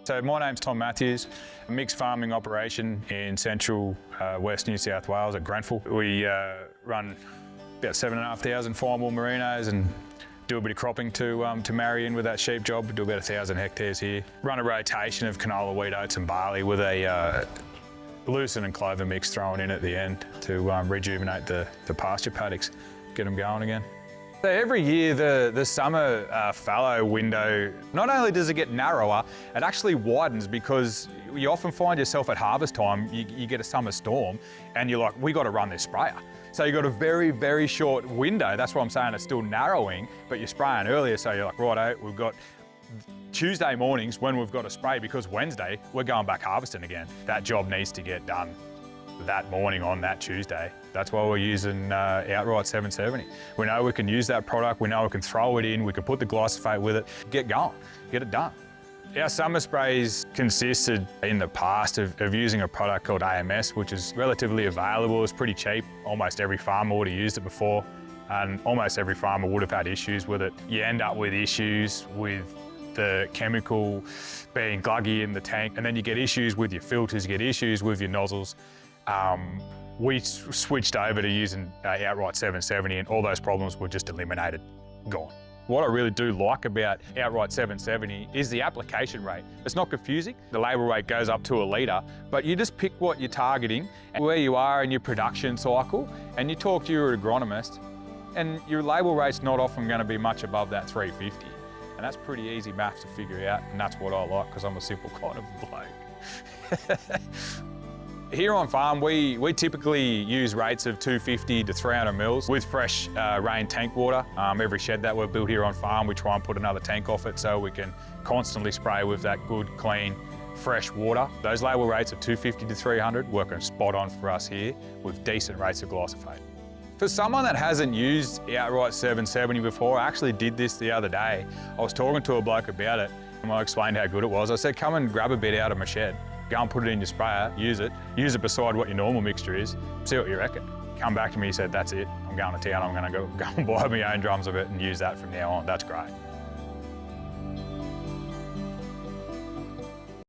So my name's Tom Matthews, a mixed farming operation in Central West New South Wales at Grenfell. We run about 7,500 Farmwall Merinos and do a bit of cropping to marry in with that sheep job. We do about 1,000 hectares here. Run a rotation of canola, wheat, oats and barley with a lucerne and clover mix thrown in at the end to rejuvenate the pasture paddocks, get them going again. So every year the summer fallow window, not only does it get narrower, it actually widens because you often find yourself at harvest time, you get a summer storm and you're like, we got to run this sprayer. So you've got a very, very short window. That's why I'm saying it's still narrowing, but you're spraying earlier. So you're like, righto, we've got Tuesday mornings when we've got to spray because Wednesday we're going back harvesting again. That job needs to get done that morning on that Tuesday. That's why we're using outright 770. We know we can use that product, we know we can throw it in, we can put the glyphosate with it, get going, get it done. Our summer sprays consisted in the past of using a product called AMS, which is relatively available, it's pretty cheap. Almost every farmer would have used it before and almost every farmer would have had issues with it. You end up with issues with the chemical being gluggy in the tank, and then you get issues with your filters, you get issues with your nozzles. We switched over to using outright 770 and all those problems were just eliminated, gone. What I really do like about outright 770 is the application rate. It's not confusing. The label rate goes up to 1 litre, but you just pick what you're targeting and where you are in your production cycle, and you talk to your agronomist, and your label rate's not often going to be much above that 350. And that's pretty easy maths to figure out, and that's what I like because I'm a simple kind of bloke. Here on farm, we typically use rates of 250 to 300 mils with fresh rain tank water. Every shed that we've built here on farm, we try and put another tank off it so we can constantly spray with that good, clean, fresh water. Those label rates of 250 to 300 working spot on for us here with decent rates of glyphosate. For someone that hasn't used outright 770 before, I actually did this the other day. I was talking to a bloke about it and I explained how good it was. I said, come and grab a bit out of my shed. Go and put it in your sprayer, use it beside what your normal mixture is, see what you reckon. Come back to me, he said, that's it, I'm going to town, I'm going to go and buy my own drums of it and use that from now on. That's great.